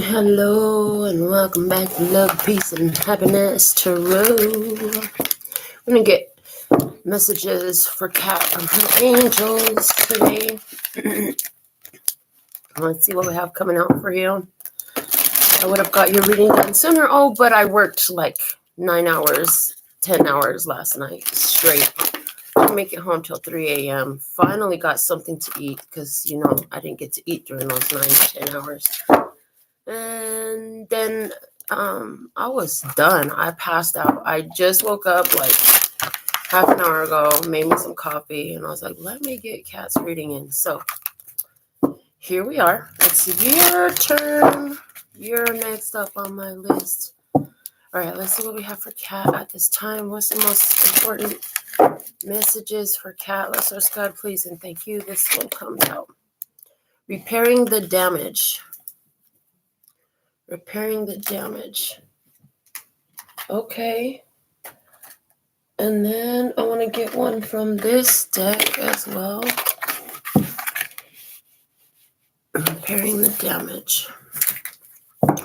Hello and welcome back to Love, Peace, and Happiness Tarot. I'm going to get messages for Kat from her angels today. Let's see what we have coming out for you. I would have got your reading done sooner. Oh, but I worked like 9 hours, 10 hours last night straight. Didn't make it home till 3 a.m. Finally got something to eat because, I didn't get to eat during those 9 to 10 hours. And then I was done. I passed out. I just woke up like half an hour ago, made me some coffee, and I was like, let me get Kat's reading in. So here we are. It's your turn. You're next up on my list. All right, let's see what we have for Kat at this time. What's the most important messages for Kat? Let's ask God, please, and thank you. This one comes out. Repairing the damage. Repairing the damage. Okay. And then I want to get one from this deck as well. Repairing the damage.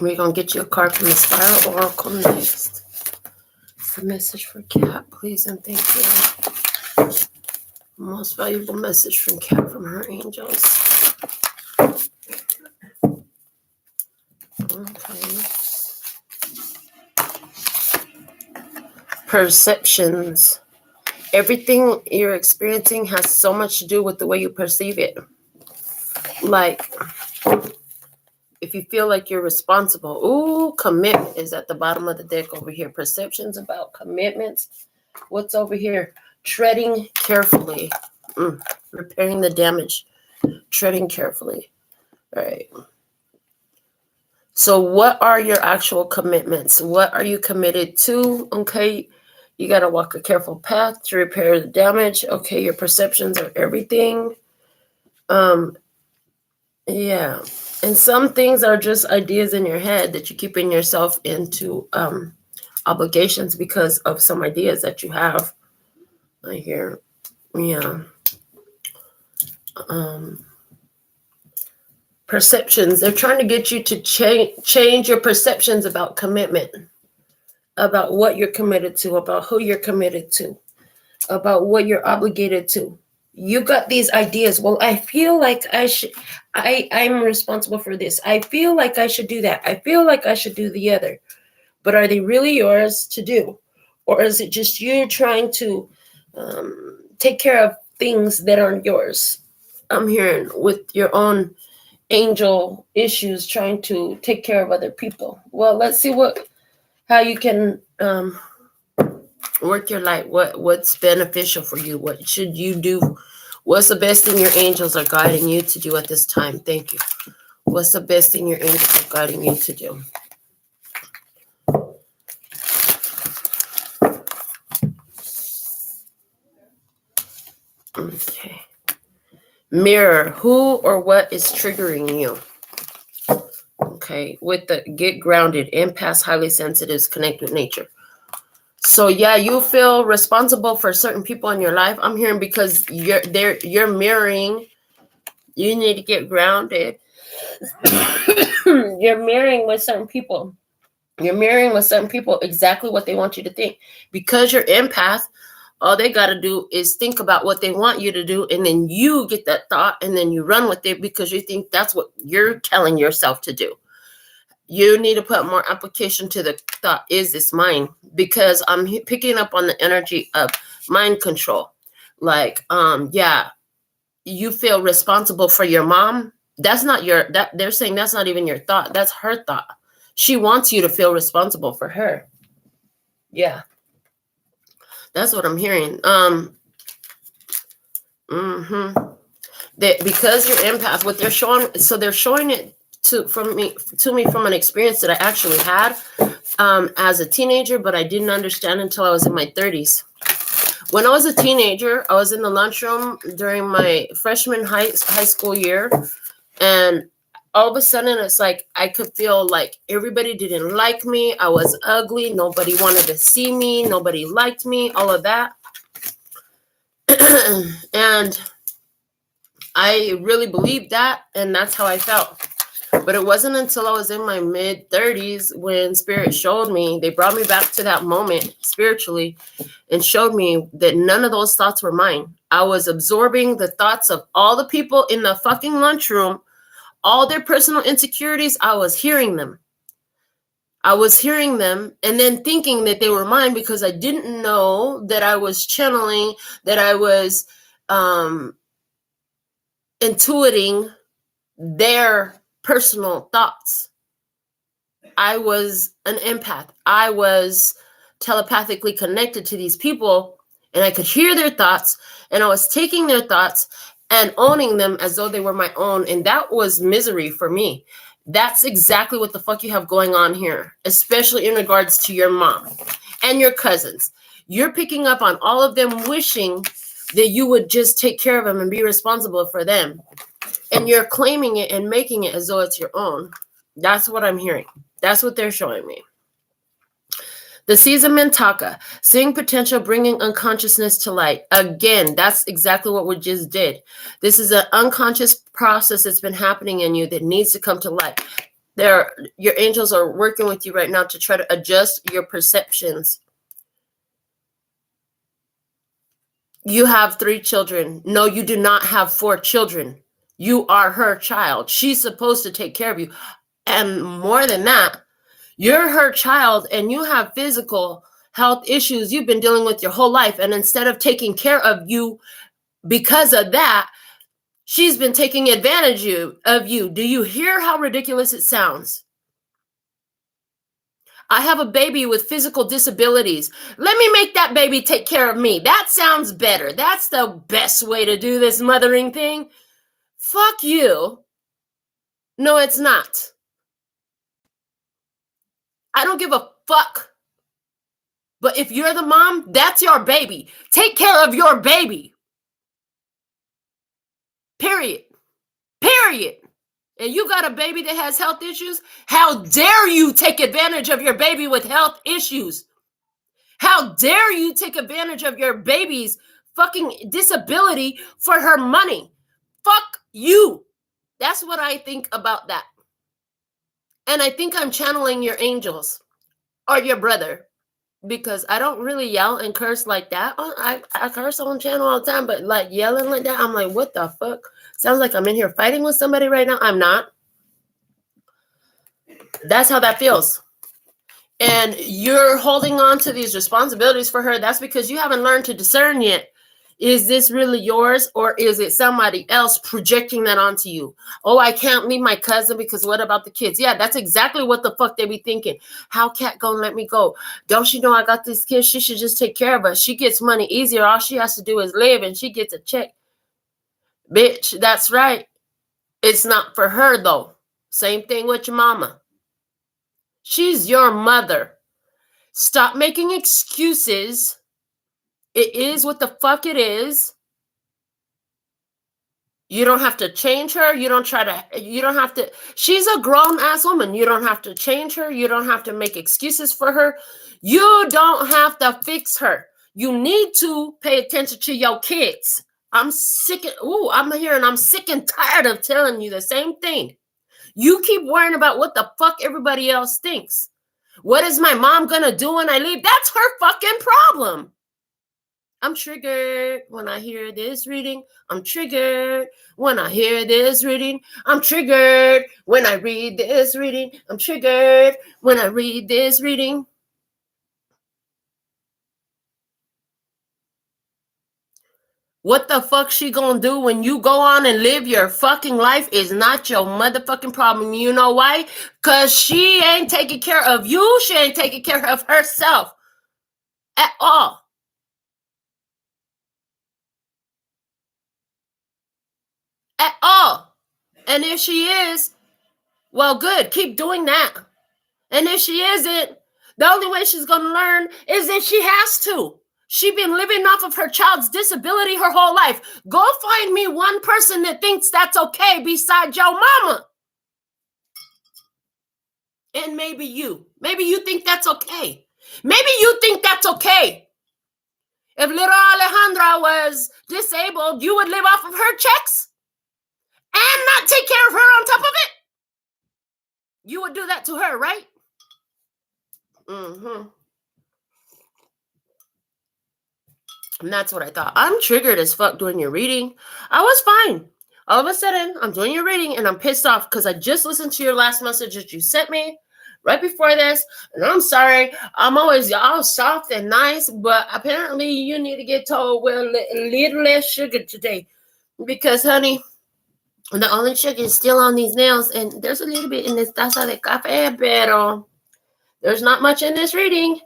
We're going to get you a card from the Spiral Oracle next. It's a message for Kat, please, and thank you. Most valuable message from Kat from her angels. Okay. Perceptions. Everything you're experiencing has so much to do with the way you perceive it. Like, if you feel like you're responsible. Ooh, commitment is at the bottom of the deck over here. Perceptions about commitments. What's over here? Treading carefully. Repairing the damage. Treading carefully. All right. So what are your actual commitments? What are you committed to? Okay. You got to walk a careful path to repair the damage. Okay. Your perceptions are everything. Yeah. And some things are just ideas in your head that you're keeping yourself into obligations because of some ideas that you have. I hear. Yeah. Perceptions. They're trying to get you to change your perceptions about commitment, about what you're committed to, about who you're committed to, about what you're obligated to. You got these ideas. Well, I feel like I'm responsible for this. I feel like I should do that. I feel like I should do the other. But are they really yours to do? Or is it just you trying to take care of things that aren't yours? I'm hearing with your own angel issues trying to take care of other people. Well, let's see how you can work your light. What's beneficial for you? What should you do? What's the best thing your angels are guiding you to do at this time? Thank you. What's the best thing your angels are guiding you to do? Okay. Mirror, who or what is triggering you? Okay, with the get grounded, empaths, highly sensitives, connect with nature. So yeah, you feel responsible for certain people in your life. I'm hearing because you're mirroring. You need to get grounded. You're mirroring with certain people. You're mirroring with certain people exactly what they want you to think. Because you're empath, all they got to do is think about what they want you to do, and then you get that thought, and then you run with it because you think that's what you're telling yourself to do. You need to put more application to the thought, is this mine? Because I'm picking up on the energy of mind control. Like, yeah, you feel responsible for your mom. That's not they're saying that's not even your thought. That's her thought. She wants you to feel responsible for her. Yeah. That's what I'm hearing. That because you're empath, what they're showing, so they're showing it to me from an experience that I actually had as a teenager, but I didn't understand until I was in my 30s. When I was a teenager, I was in the lunchroom during my freshman high school year, and all of a sudden it's like I could feel like everybody didn't like me. I was ugly. Nobody wanted to see me. Nobody liked me. All of that. And I really believed that, and that's how I felt. But it wasn't until I was in my mid-30s when Spirit showed me, they brought me back to that moment spiritually and showed me that none of those thoughts were mine. I was absorbing the thoughts of all the people in the fucking lunchroom, all their personal insecurities. I was hearing them. And then thinking that they were mine because I didn't know that I was channeling, that I was intuiting their personal thoughts. I was an empath. I was telepathically connected to these people, and I could hear their thoughts, and I was taking their thoughts and owning them as though they were my own, and that was misery for me. That's exactly what the fuck you have going on here, especially in regards to your mom and your cousins. You're picking up on all of them wishing that you would just take care of them and be responsible for them. And you're claiming it and making it as though it's your own. That's what I'm hearing. That's what they're showing me. The Caesar Mintaka, seeing potential, bringing unconsciousness to light. Again, that's exactly what we just did. This is an unconscious process that's been happening in you that needs to come to light. Your angels are working with you right now to try to adjust your perceptions. You have 3 children. No, you do not have 4 children. You are her child. She's supposed to take care of you. And more than that, you're her child and you have physical health issues you've been dealing with your whole life. And instead of taking care of you because of that, she's been taking advantage of you. Do you hear how ridiculous it sounds? I have a baby with physical disabilities. Let me make that baby take care of me. That sounds better. That's the best way to do this mothering thing. Fuck you. No, it's not. I don't give a fuck. But if you're the mom, that's your baby. Take care of your baby. Period. Period. And you got a baby that has health issues? How dare you take advantage of your baby with health issues? How dare you take advantage of your baby's fucking disability for her money? Fuck you. That's what I think about that. And I think I'm channeling your angels or your brother, because I don't really yell and curse like that. I curse on channel all the time, but like yelling like that, I'm like, what the fuck? Sounds like I'm in here fighting with somebody right now. I'm not. That's how that feels. And you're holding on to these responsibilities for her. That's because you haven't learned to discern yet. Is this really yours, or is it somebody else projecting that onto you? Oh, I can't leave my cousin because what about the kids? Yeah, that's exactly what the fuck they be thinking. How Cat gonna let me go? Don't she know I got these kids? She should just take care of us. She gets money easier. All she has to do is live and she gets a check. Bitch, that's right. It's not for her though. Same thing with your mama. She's your mother. Stop making excuses. It is what the fuck it is. You don't have to change her. You don't have to. She's a grown ass woman. You don't have to change her. You don't have to make excuses for her. You don't have to fix her. You need to pay attention to your kids. I'm sick and tired of telling you the same thing. You keep worrying about what the fuck everybody else thinks. What is my mom gonna do when I leave? That's her fucking problem. I'm triggered when I hear this reading. I'm triggered when I hear this reading. I'm triggered when I read this reading. I'm triggered when I read this reading. What the fuck she gonna do when you go on and live your fucking life is not your motherfucking problem. You know why? Because she ain't taking care of you. She ain't taking care of herself at all. At all. And if she is, well, good. Keep doing that. And if she isn't, the only way she's going to learn is if she has to. She's been living off of her child's disability her whole life. Go find me one person that thinks that's okay besides your mama. And maybe you. Maybe you think that's okay. Maybe you think that's okay. If little Alejandra was disabled, you would live off of her checks and not take care of her on top of it. You would do that to her, right? Mm-hmm. And that's what I thought. I'm triggered as fuck doing your reading. I was fine. All of a sudden, I'm doing your reading and I'm pissed off because I just listened to your last message that you sent me right before this. And I'm sorry. I'm always all soft and nice, but apparently you need to get told, well, a little less sugar today. Because, honey, the only sugar is still on these nails. And there's a little bit in this taza de café, pero there's not much in this reading.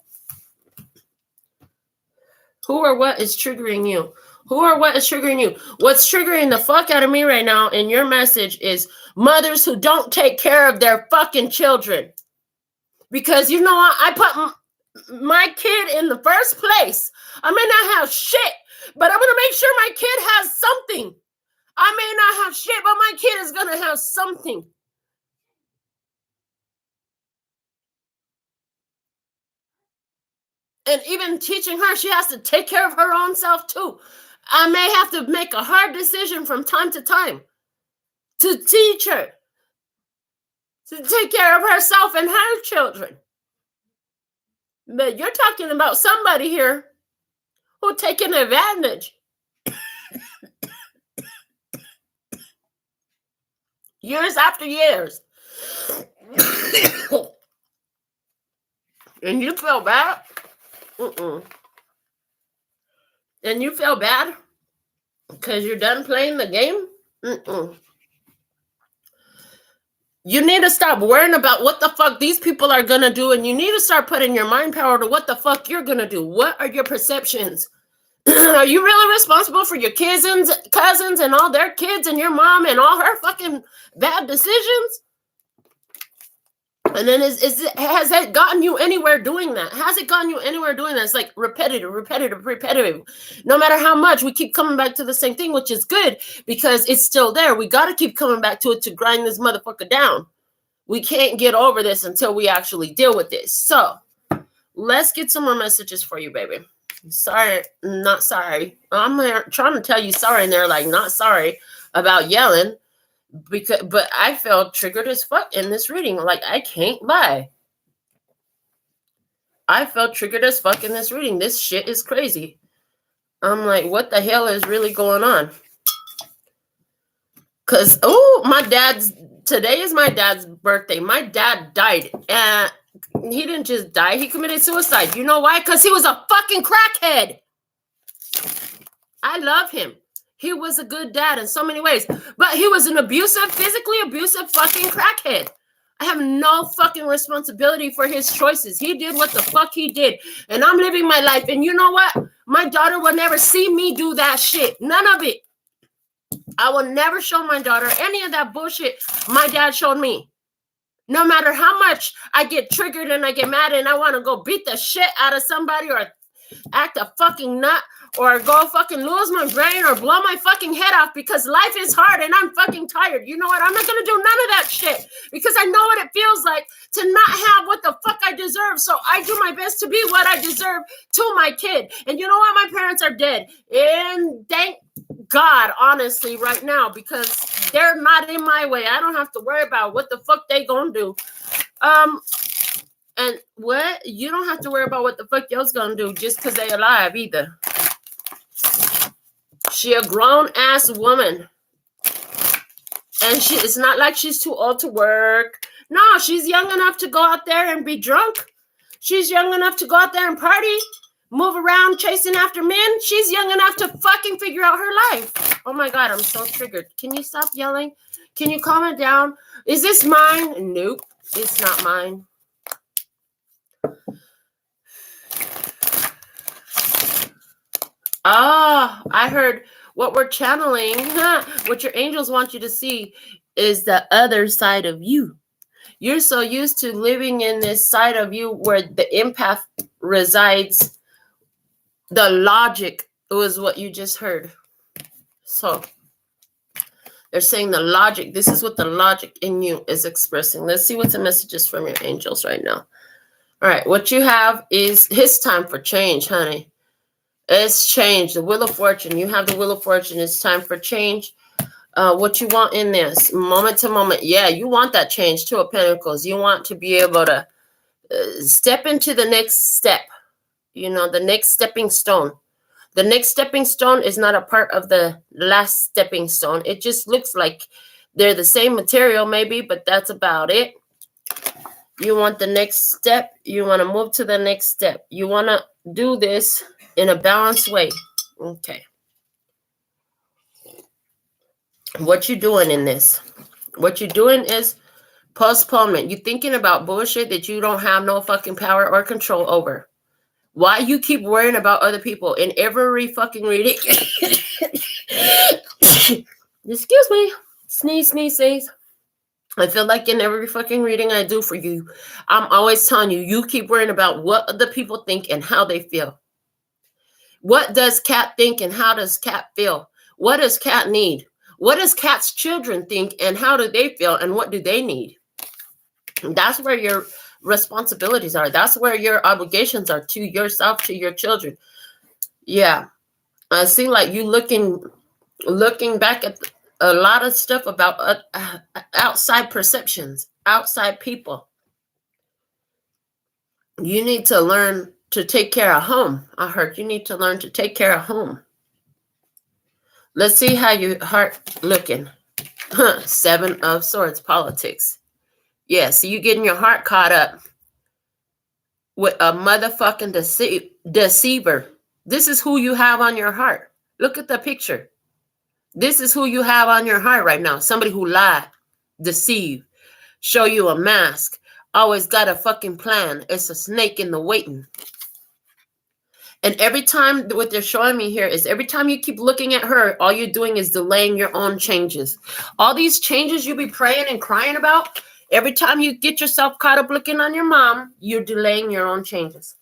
Who or what is triggering you? Who or what is triggering you? What's triggering the fuck out of me right now in your message is mothers who don't take care of their fucking children. Because you know what? I put my kid in the first place. I may not have shit, but I'm going to make sure my kid has something. I may not have shit, but my kid is going to have something. And even teaching her, she has to take care of her own self too. I may have to make a hard decision from time to time to teach her to take care of herself and her children. But you're talking about somebody here who taking advantage. Years after years. And you feel bad? And you feel bad because you're done playing the game? You need to stop worrying about what the fuck these people are going to do, and you need to start putting your mind power to what the fuck you're going to do. What are your perceptions? Are you really responsible for your cousins and all their kids and your mom and all her fucking bad decisions? And then has it gotten you anywhere doing that? Has it gotten you anywhere doing that? It's like repetitive. No matter how much, we keep coming back to the same thing, which is good because it's still there. We got to keep coming back to it to grind this motherfucker down. We can't get over this until we actually deal with this. So let's get some more messages for you, baby. Sorry, not sorry. I'm trying to tell you sorry, and they're like, not sorry about yelling. But I felt triggered as fuck in this reading. Like, I can't lie. I felt triggered as fuck in this reading. This shit is crazy. I'm like, what the hell is really going on? Because, today is my dad's birthday. My dad died. And he didn't just die. He committed suicide. You know why? Because he was a fucking crackhead. I love him. He was a good dad in so many ways, but he was an physically abusive fucking crackhead. I have no fucking responsibility for his choices. He did what the fuck he did, and I'm living my life. And you know what? My daughter will never see me do that shit. None of it. I will never show my daughter any of that bullshit my dad showed me. No matter how much I get triggered and I get mad and I want to go beat the shit out of somebody or act a fucking nut or go fucking lose my brain or blow my fucking head off because life is hard and I'm fucking tired. You know what? I'm not going to do none of that shit because I know what it feels like to not have what the fuck I deserve. So I do my best to be what I deserve to my kid. And you know what? My parents are dead. And thank God, honestly, right now, because they're not in my way. I don't have to worry about what the fuck they gonna do. And what? You don't have to worry about what the fuck y'all's gonna do just because they alive either. She a grown-ass woman. And it's not like she's too old to work. No, she's young enough to go out there and be drunk. She's young enough to go out there and party, move around chasing after men. She's young enough to fucking figure out her life. Oh my God, I'm so triggered. Can you stop yelling? Can you calm it down? Is this mine? Nope, it's not mine. Oh, I heard what we're channeling, what your angels want you to see is the other side of you. You're so used to living in this side of you where the empath resides. The logic was what you just heard. So they're saying the logic. This is what the logic in you is expressing. Let's see what the message is from your angels right now. All right, what you have is his time for change, honey. It's change. The Wheel of Fortune. You have the Wheel of Fortune. It's time for change. What you want in this moment to moment. Yeah, you want that change. Two of Pentacles. You want to be able to step into the next step. You know, the next stepping stone. The next stepping stone is not a part of the last stepping stone. It just looks like they're the same material maybe, but that's about it. You want the next step. You want to move to the next step. You want to do this in a balanced way. Okay. What you doing in this? What you're doing is postponement. You're thinking about bullshit that you don't have no fucking power or control over. Why you keep worrying about other people in every fucking reading? Excuse me. Sneeze, sneeze, sneeze. I feel like in every fucking reading I do for you, I'm always telling you, you keep worrying about what other people think and how they feel. What does Cat think and how does Cat feel? What does Cat need? What does Cat's children think and how do they feel and what do they need? That's where your responsibilities are. That's where your obligations are to yourself, to your children. Yeah. I see like you looking back at a lot of stuff about outside perceptions, outside people. You need to learn to take care of home. I heard you need to learn to take care of home. Let's see how your heart looking. 7 of Swords, politics. Yeah, so you getting your heart caught up with a motherfucking deceiver. This is who you have on your heart. Look at the picture. This is who you have on your heart right now. Somebody who lied, deceive, show you a mask, always got a fucking plan. It's a snake in the waiting. And every time, what they're showing me here is every time you keep looking at her, all you're doing is delaying your own changes. All these changes you be praying and crying about, every time you get yourself caught up looking on your mom, you're delaying your own changes.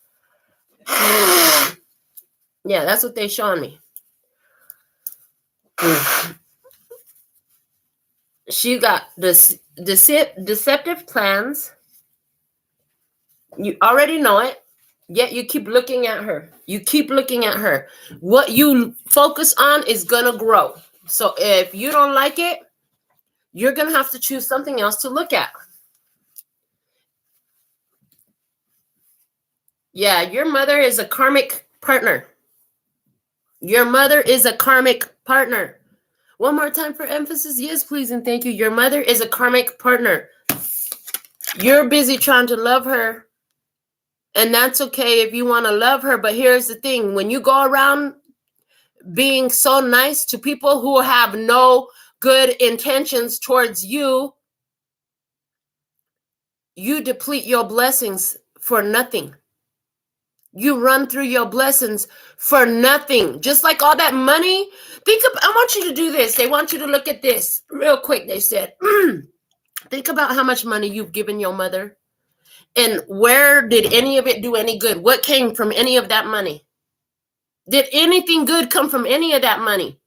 Yeah, that's what they're showing me. She got this deceptive plans. You already know it. Yet you keep looking at her. You keep looking at her. What you focus on is going to grow. So if you don't like it, you're going to have to choose something else to look at. Yeah, your mother is a karmic partner. Your mother is a karmic partner. One more time for emphasis. Yes, please and thank you. Your mother is a karmic partner. You're busy trying to love her. And that's okay if you want to love her. But here's the thing. When you go around being so nice to people who have no good intentions towards you, you deplete your blessings for nothing. You run through your blessings for nothing. Just like all that money. I want you to do this. They want you to look at this real quick. They said, think about how much money you've given your mother. And where did any of it do any good? What came from any of that money? Did anything good come from any of that money?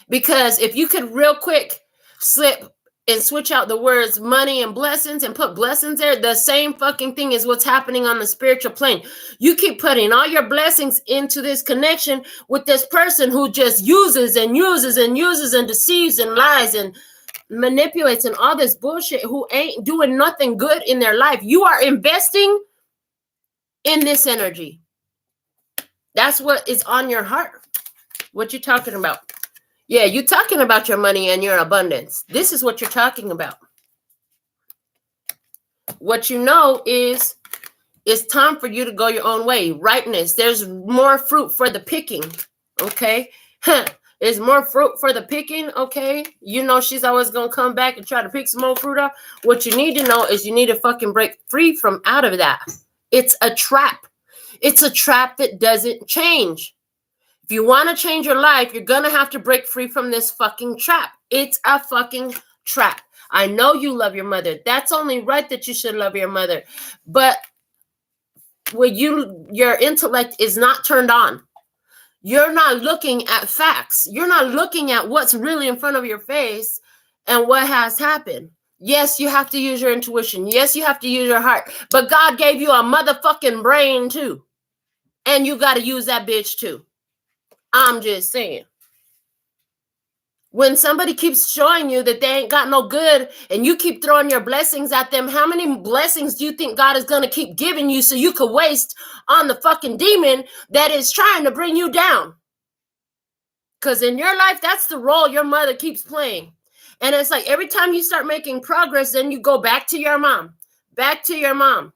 Because if you could real quick slip and switch out the words money and blessings and put blessings there, the same fucking thing is what's happening on the spiritual plane. You keep putting all your blessings into this connection with this person who just uses and uses and uses and deceives and lies and manipulates and all this bullshit, who ain't doing nothing good in their life. You are investing in this energy. That's what is on your heart. What you talking about? Yeah, you're talking about your money and your abundance. This is what you're talking about. What you know is it's time for you to go your own way. Ripeness. There's more fruit for the picking. Okay? There's more fruit for the picking, okay? You know she's always going to come back and try to pick some more fruit up. What you need to know is you need to fucking break free from out of that. It's a trap. It's a trap that doesn't change. If you want to change your life, you're going to have to break free from this fucking trap. It's a fucking trap. I know you love your mother. That's only right that you should love your mother. But when your intellect is not turned on, you're not looking at facts. You're not looking at what's really in front of your face and what has happened. Yes, you have to use your intuition. Yes, you have to use your heart. But God gave you a motherfucking brain too. And you got to use that bitch too. I'm just saying. When somebody keeps showing you that they ain't got no good and you keep throwing your blessings at them, how many blessings do you think God is going to keep giving you so you could waste on the fucking demon that is trying to bring you down? Because in your life, that's the role your mother keeps playing. And it's like every time you start making progress, then you go back to your mom, back to your mom.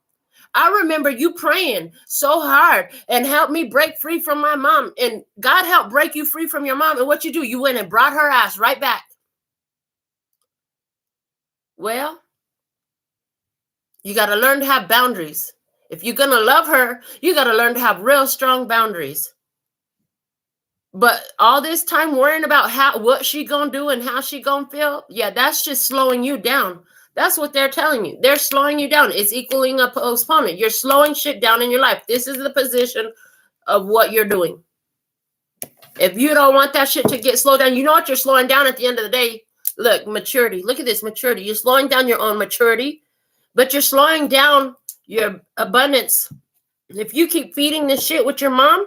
I remember you praying so hard and helped me break free from my mom. And God helped break you free from your mom. And what you do, you went and brought her ass right back. Well, you got to learn to have boundaries. If you're going to love her, you got to learn to have real strong boundaries. But all this time worrying about what she going to do and how she going to feel, yeah, that's just slowing you down. That's what they're telling you. They're slowing you down. It's equaling a postponement. You're slowing shit down in your life. This is the position of what you're doing. If you don't want that shit to get slowed down, you know what you're slowing down at the end of the day? Look, maturity. Look at this maturity. You're slowing down your own maturity, but you're slowing down your abundance. If you keep feeding this shit with your mom,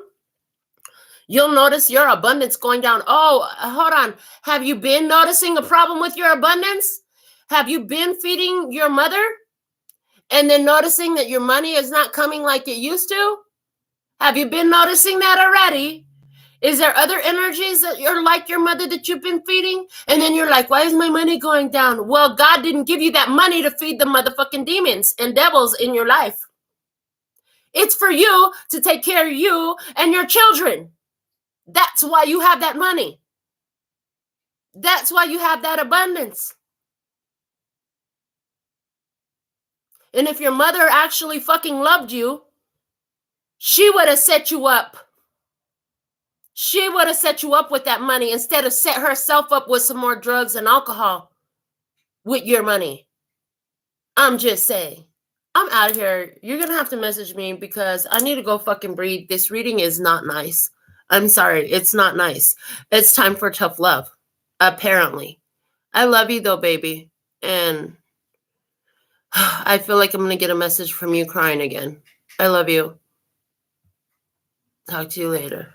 you'll notice your abundance going down. Oh, hold on. Have you been noticing a problem with your abundance? Have you been feeding your mother and then noticing that your money is not coming like it used to? Have you been noticing that already? Is there other energies that you're like your mother that you've been feeding? And then you're like, why is my money going down? Well, God didn't give you that money to feed the motherfucking demons and devils in your life. It's for you to take care of you and your children. That's why you have that money. That's why you have that abundance. And if your mother actually fucking loved you, she would have set you up. She would have set you up with that money instead of set herself up with some more drugs and alcohol with your money. I'm just saying. I'm out of here. You're going to have to message me because I need to go fucking breathe. This reading is not nice. I'm sorry. It's not nice. It's time for tough love. Apparently. I love you though, baby. And I feel like I'm going to get a message from you crying again. I love you. Talk to you later.